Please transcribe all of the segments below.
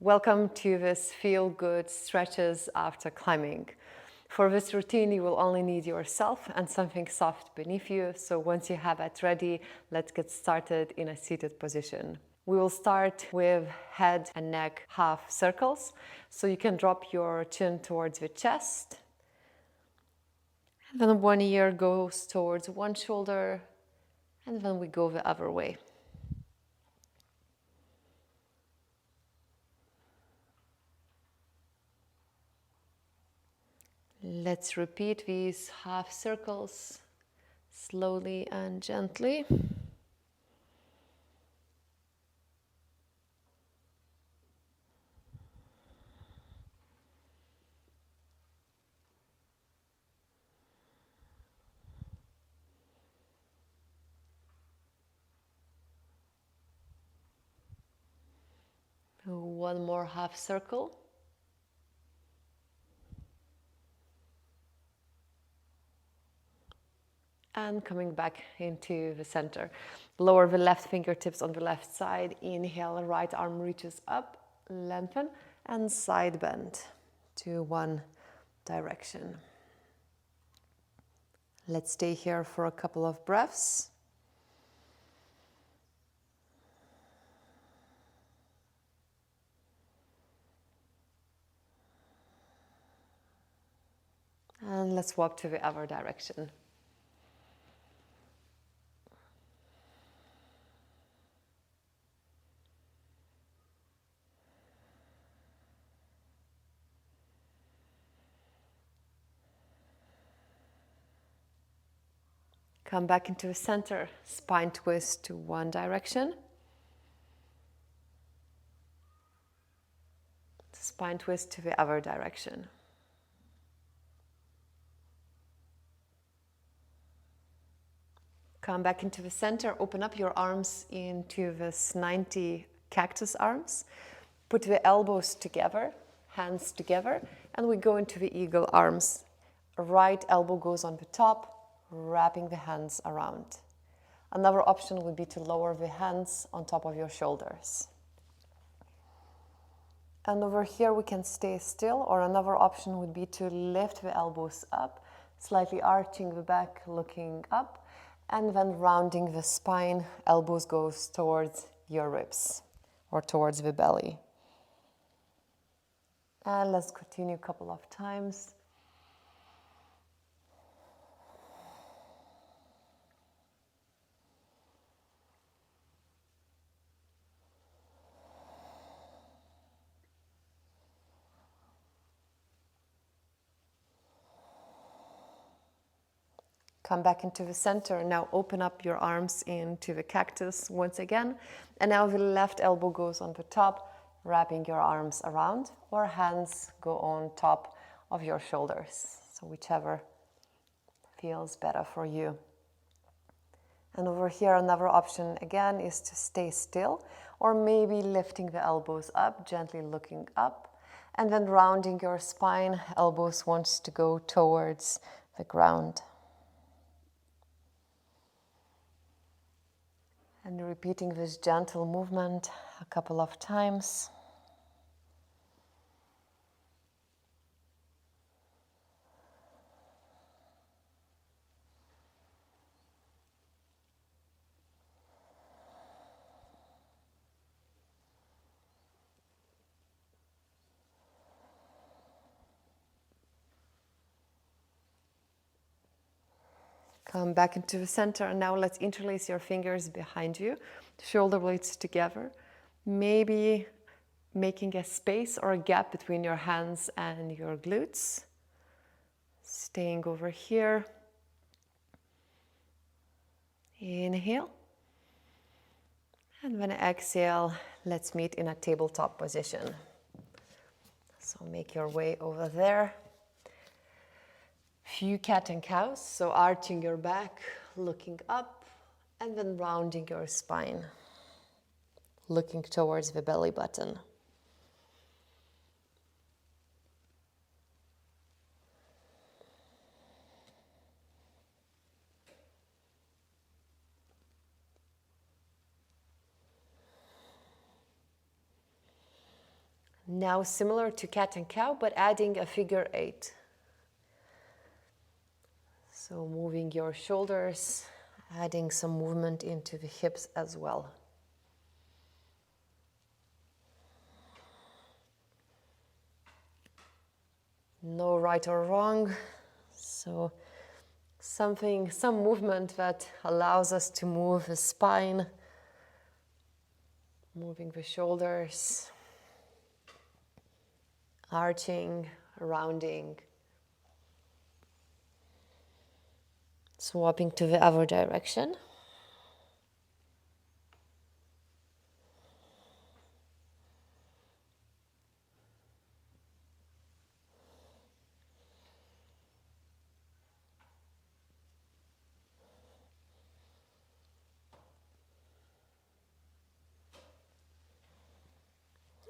Welcome to this feel-good stretches after climbing. For this routine, you will only need yourself and something soft beneath you. So once you have it ready, let's get started in a seated position. We will start with head and neck half circles. So you can drop your chin towards the chest. And then one ear goes towards one shoulder, and then we go the other way. Let's repeat these half circles slowly and gently. One more half circle. And coming back into the center. Lower the left fingertips on the left side. Inhale, right arm reaches up, lengthen, and side bend to one direction. Let's stay here for a couple of breaths. And let's swap to the other direction. Come back into the center, spine twist to one direction. Spine twist to the other direction. Come back into the center, open up your arms into this 90 cactus arms. Put the elbows together, hands together, and we go into the eagle arms. Right elbow goes on the top, wrapping the hands around. Another option would be to lower the hands on top of your shoulders. And over here we can stay still, or another option would be to lift the elbows up, slightly arching the back, looking up, and then rounding the spine, elbows goes towards your ribs or towards the belly. And let's continue a couple of times. Come back into the center. Now open up your arms into the cactus once again. And now the left elbow goes on the top, wrapping your arms around, or hands go on top of your shoulders. So whichever feels better for you. And over here, another option again is to stay still, or maybe lifting the elbows up, gently looking up, and then rounding your spine, elbows wants to go towards the ground. And repeating this gentle movement a couple of times. Come back into the center, and now let's interlace your fingers behind you, shoulder blades together, maybe making a space or a gap between your hands and your glutes. Staying over here. Inhale. And when I exhale, let's meet in a tabletop position. So make your way over there. Few cat and cows, so arching your back, looking up, and then rounding your spine, looking towards the belly button. Now similar to cat and cow, but adding a figure 8. So moving your shoulders, adding some movement into the hips as well. No right or wrong. So some movement that allows us to move the spine, moving the shoulders, arching, rounding, swapping to the other direction.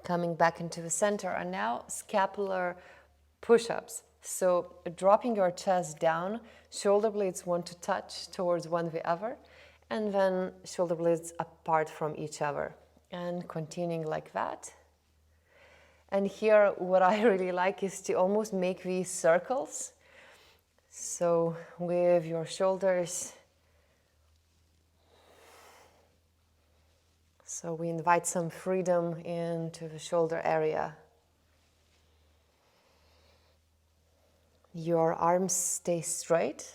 Coming back into the center, and now scapular push-ups. So dropping your chest down, shoulder blades want to touch towards one the other, and then shoulder blades apart from each other. And continuing like that. And here, what I really like is to almost make these circles. So with your shoulders. So we invite some freedom into the shoulder area. Your arms stay straight.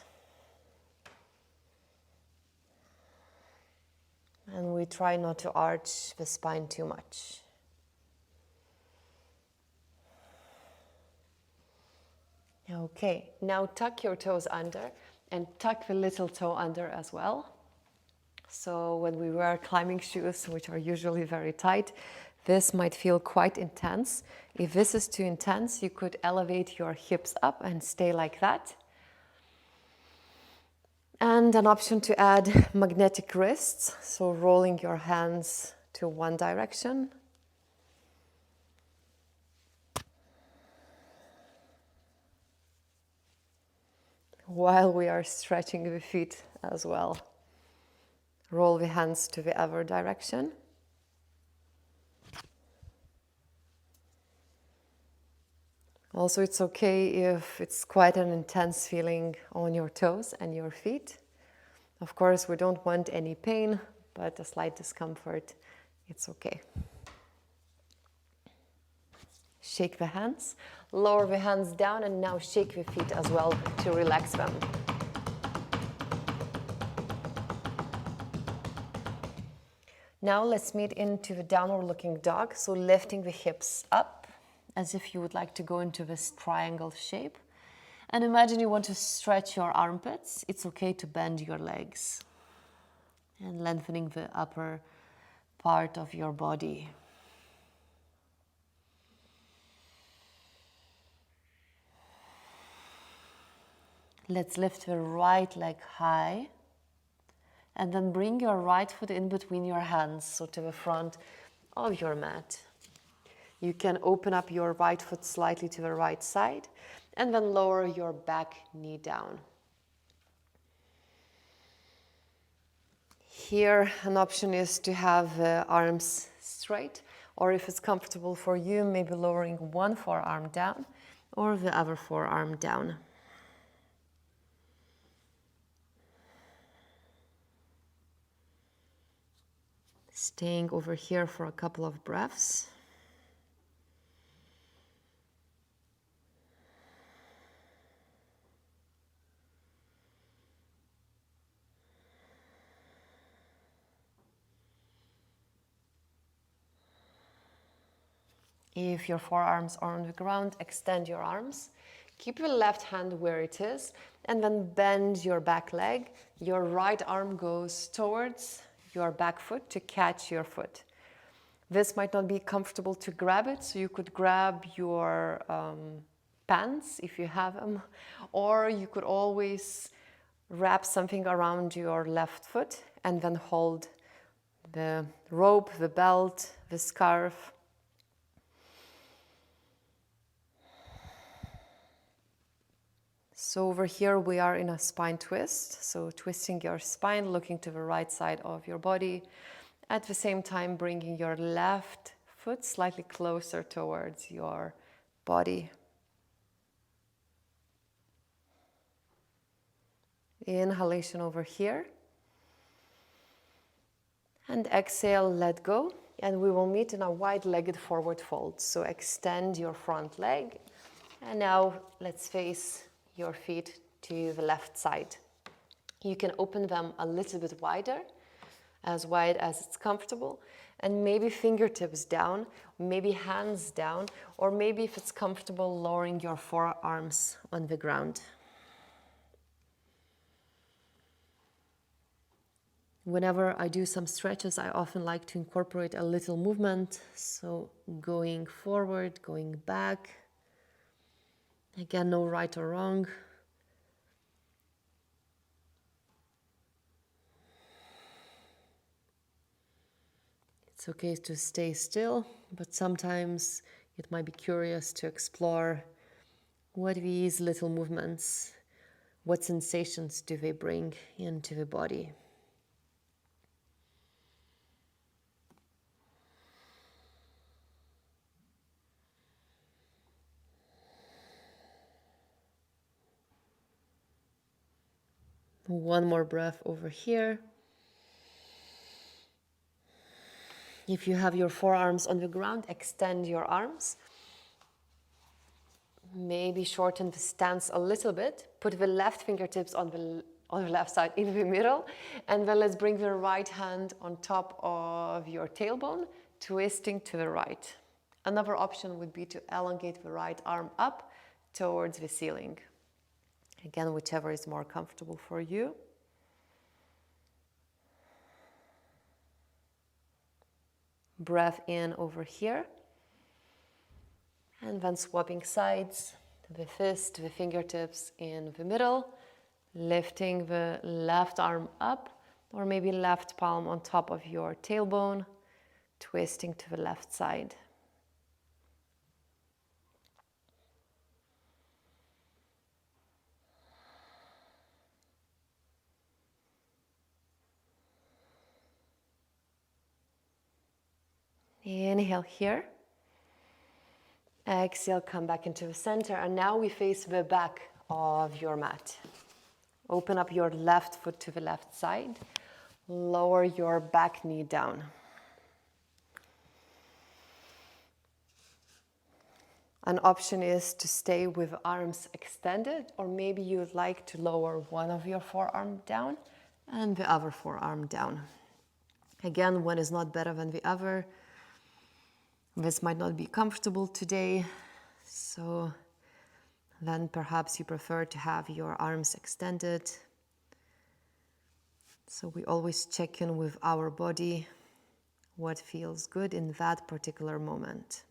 And we try not to arch the spine too much. Okay, now tuck your toes under and tuck the little toe under as well. So when we wear climbing shoes, which are usually very tight, this might feel quite intense. If this is too intense, you could elevate your hips up and stay like that. And an option to add magnetic wrists, so rolling your hands to one direction. While we are stretching the feet as well. Roll the hands to the other direction. Also, it's okay if it's quite an intense feeling on your toes and your feet. Of course, we don't want any pain, but a slight discomfort, it's okay. Shake the hands, lower the hands down, and now shake the feet as well to relax them. Now let's meet into the downward looking dog, so lifting the hips up as if you would like to go into this triangle shape. And imagine you want to stretch your armpits. It's okay to bend your legs and lengthening the upper part of your body. Let's lift the right leg high and then bring your right foot in between your hands, so to the front of your mat. You can open up your right foot slightly to the right side and then lower your back knee down. Here, an option is to have the arms straight, or if it's comfortable for you, maybe lowering one forearm down or the other forearm down. Staying over here for a couple of breaths. If your forearms are on the ground, extend your arms. Keep your left hand where it is, and then bend your back leg. Your right arm goes towards your back foot to catch your foot. This might not be comfortable to grab it, so you could grab your pants if you have them, or you could always wrap something around your left foot and then hold the rope, the belt, the scarf. So over here we are in a spine twist, so twisting your spine, looking to the right side of your body. At the same time, bringing your left foot slightly closer towards your body. Inhalation over here. And exhale, let go. And we will meet in a wide-legged forward fold. So extend your front leg. And now let's face your feet to the left side. You can open them a little bit wider, as wide as it's comfortable. And maybe fingertips down, maybe hands down, or maybe if it's comfortable, lowering your forearms on the ground. Whenever I do some stretches, I often like to incorporate a little movement. So going forward, going back. Again, no right or wrong. It's okay to stay still, but sometimes it might be curious to explore what these little movements, what sensations do they bring into the body. One more breath over here. If you have your forearms on the ground, extend your arms. Maybe shorten the stance a little bit. Put the left fingertips on the left side in the middle. And then let's bring the right hand on top of your tailbone, twisting to the right. Another option would be to elongate the right arm up towards the ceiling. Again, whichever is more comfortable for you. Breath in over here. And then swapping sides, the fist, the fingertips in the middle, lifting the left arm up, or maybe left palm on top of your tailbone, twisting to the left side. Inhale here. Exhale, come back into the center. And now we face the back of your mat. Open up your left foot to the left side. Lower your back knee down. An option is to stay with arms extended, or maybe you would like to lower one of your forearms down and the other forearm down. Again, one is not better than the other. This might not be comfortable today, so then perhaps you prefer to have your arms extended. So we always check in with our body, what feels good in that particular moment.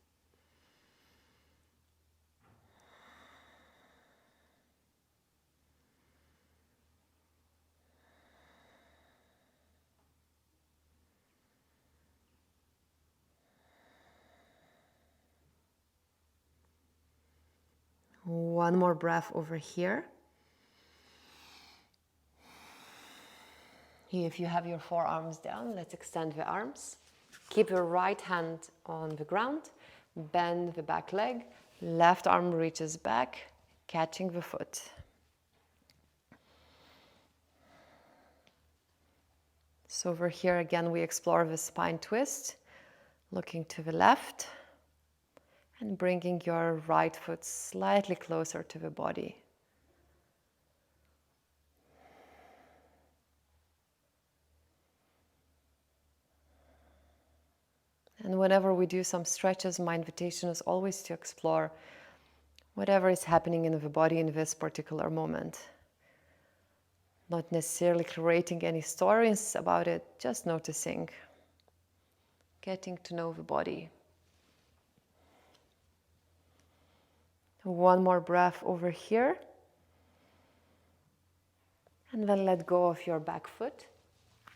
One more breath over here. If you have your forearms down, let's extend the arms. Keep your right hand on the ground. Bend the back leg. Left arm reaches back, catching the foot. So over here again, we explore the spine twist, looking to the left. And bringing your right foot slightly closer to the body. And whenever we do some stretches, my invitation is always to explore whatever is happening in the body in this particular moment. Not necessarily creating any stories about it, just noticing, getting to know the body. One more breath over here. And then let go of your back foot.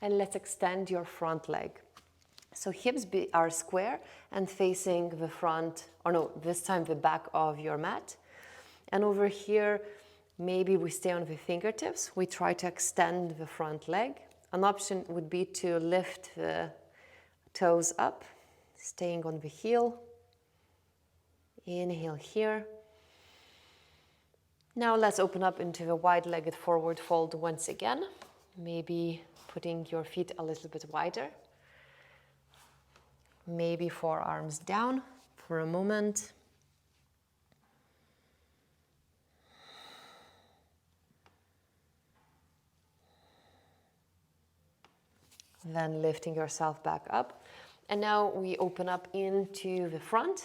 And let's extend your front leg. So hips are square and facing the front, or no, this time the back of your mat. And over here, maybe we stay on the fingertips. We try to extend the front leg. An option would be to lift the toes up, staying on the heel. Inhale here. Now let's open up into the wide-legged forward fold once again. Maybe putting your feet a little bit wider. Maybe forearms down for a moment. Then lifting yourself back up. And now we open up into the front.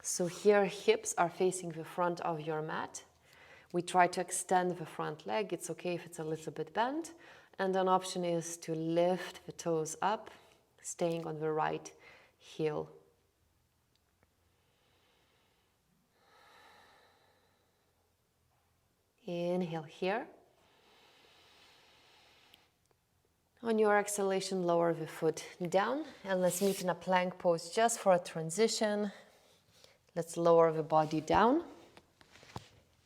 So here hips are facing the front of your mat. We try to extend the front leg. It's okay if it's a little bit bent. And an option is to lift the toes up, staying on the right heel. Inhale here. On your exhalation, lower the foot down, and let's meet in a plank pose just for a transition. Let's lower the body down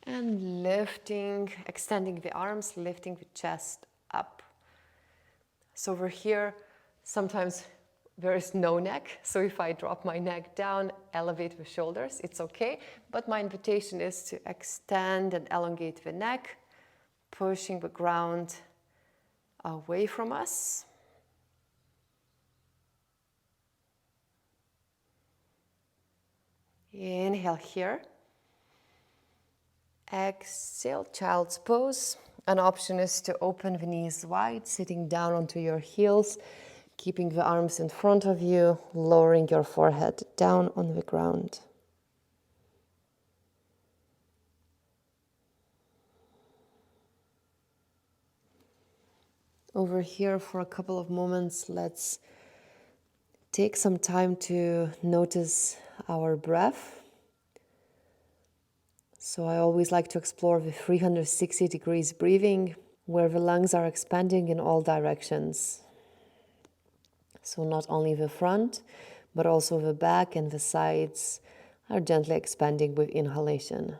and lifting, extending the arms, lifting the chest up. So over here, sometimes there is no neck. So if I drop my neck down, elevate the shoulders, it's okay. But my invitation is to extend and elongate the neck, pushing the ground away from us. Inhale here. Exhale, child's pose. An option is to open the knees wide, sitting down onto your heels, keeping the arms in front of you, lowering your forehead down on the ground. Over here for a couple of moments, let's take some time to notice our breath. So I always like to explore the 360 degrees breathing, where the lungs are expanding in all directions. So not only the front, but also the back and the sides are gently expanding with inhalation.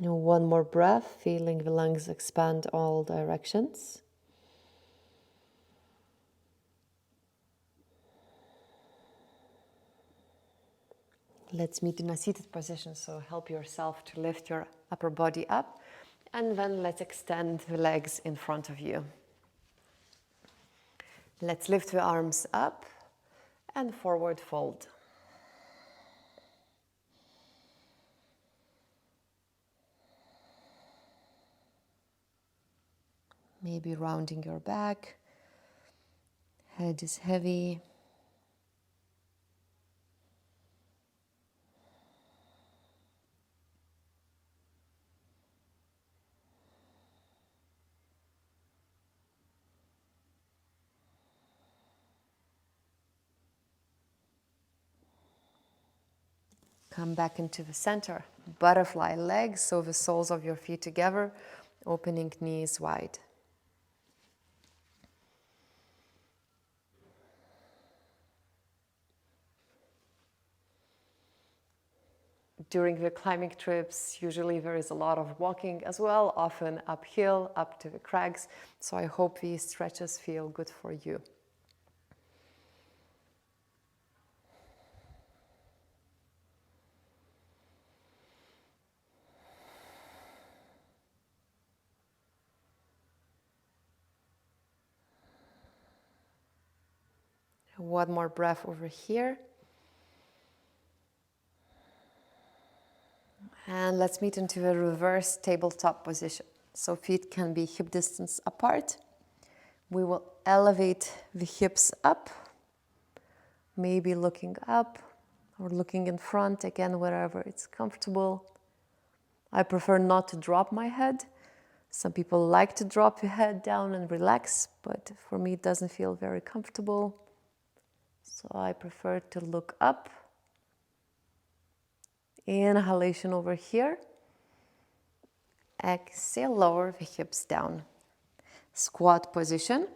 Now one more breath, feeling the lungs expand all directions. Let's meet in a seated position, so help yourself to lift your upper body up. And then let's extend the legs in front of you. Let's lift the arms up and forward fold. Maybe rounding your back. Head is heavy. Come back into the center. Butterfly legs, so the soles of your feet together, opening knees wide. During the climbing trips, usually there is a lot of walking as well, often uphill, up to the crags. So I hope these stretches feel good for you. One more breath over here. And let's meet into a reverse tabletop position. So feet can be hip distance apart. We will elevate the hips up, maybe looking up or looking in front, again, wherever it's comfortable. I prefer not to drop my head. Some people like to drop your head down and relax, but for me it doesn't feel very comfortable. So I prefer to look up. Inhalation over here. Exhale, lower the hips down. Squat position.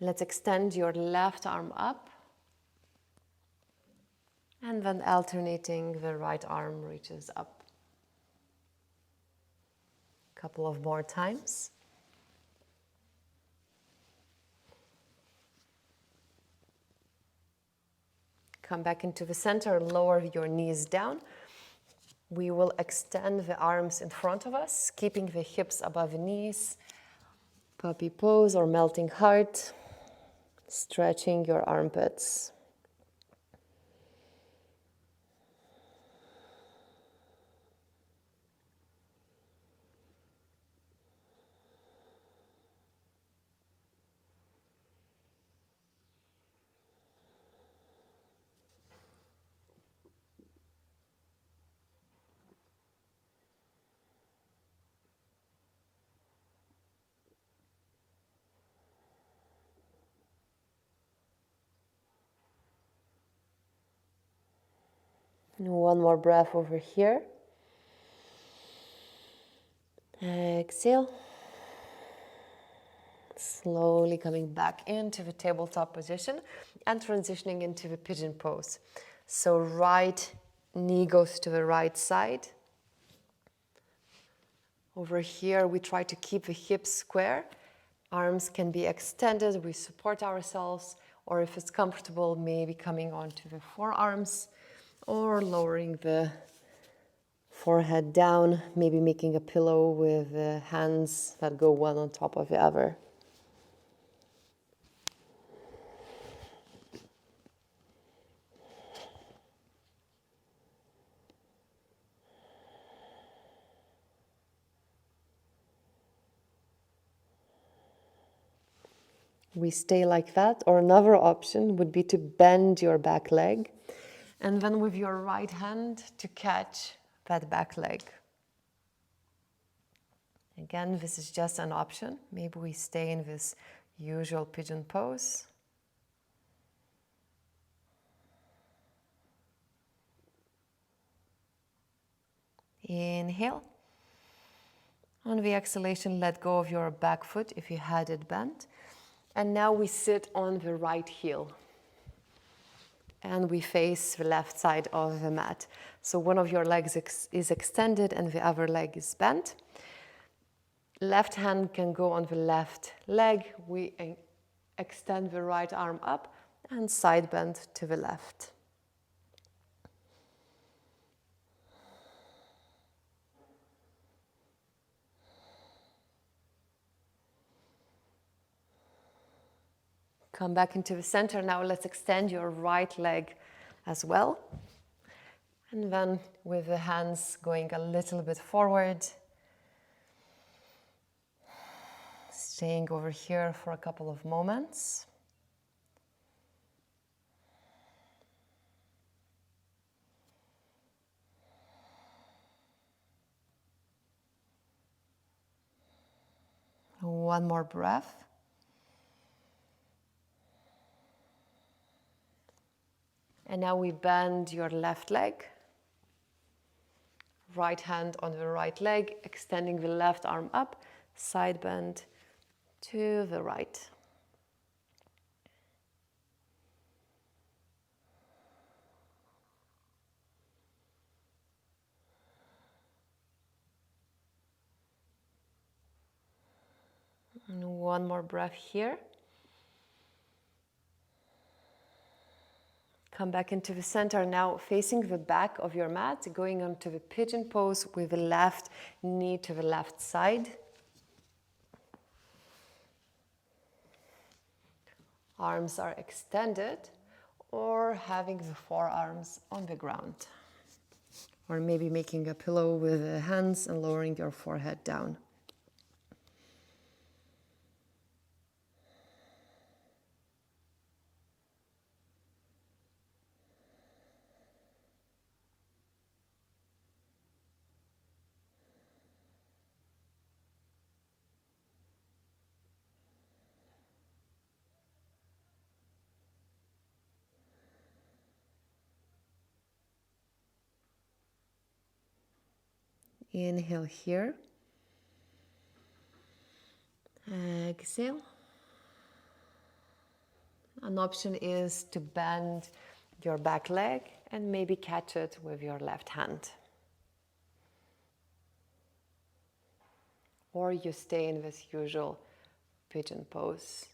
Let's extend your left arm up. And then alternating, the right arm reaches up. A couple of more times. Come back into the center, lower your knees down. We will extend the arms in front of us, keeping the hips above the knees. Puppy pose or melting heart. Stretching your armpits. One more breath over here. Exhale. Slowly coming back into the tabletop position and transitioning into the pigeon pose. So right knee goes to the right side. Over here, we try to keep the hips square. Arms can be extended. We support ourselves, or if it's comfortable, maybe coming onto the forearms or lowering the forehead down, maybe making a pillow with the hands that go one on top of the other. We stay like that, or another option would be to bend your back leg and then with your right hand to catch that back leg. Again, this is just an option. Maybe we stay in this usual pigeon pose. Inhale. On the exhalation, let go of your back foot if you had it bent. And now we sit on the right heel. And we face the left side of the mat. So one of your legs is extended and the other leg is bent. Left hand can go on the left leg. We extend the right arm up and side bend to the left. Come back into the center. Now let's extend your right leg as well. And then with the hands going a little bit forward. Staying over here for a couple of moments. One more breath. And now we bend your left leg. Right hand on the right leg, extending the left arm up, side bend to the right. And one more breath here. Come back into the center, now facing the back of your mat, going onto the pigeon pose with the left knee to the left side. Arms are extended, or having the forearms on the ground. Or maybe making a pillow with the hands and lowering your forehead down. Inhale here. Exhale. An option is to bend your back leg and maybe catch it with your left hand. Or you stay in this usual pigeon pose.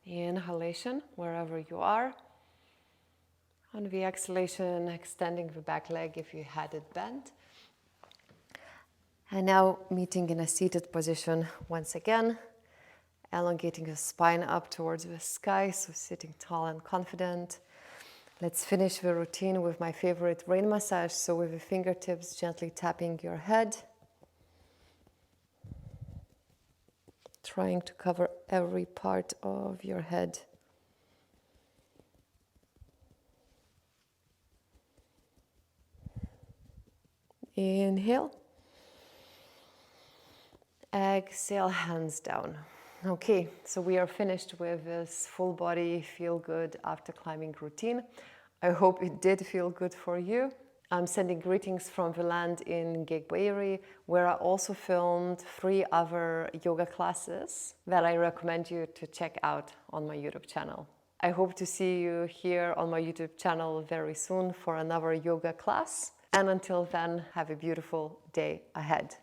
Inhalation, wherever you are. On the exhalation, extending the back leg if you had it bent. And now meeting in a seated position once again, elongating the spine up towards the sky, so sitting tall and confident. Let's finish the routine with my favorite rain massage, so with the fingertips gently tapping your head, trying to cover every part of your head. Inhale. Exhale, hands down. Okay, so we are finished with this full body feel good after climbing routine. I hope it did feel good for you. I'm sending greetings from the land in Gigbairi, where I also filmed 3 other yoga classes that I recommend you to check out on my YouTube channel. I hope to see you here on my YouTube channel very soon for another yoga class. And until then, have a beautiful day ahead.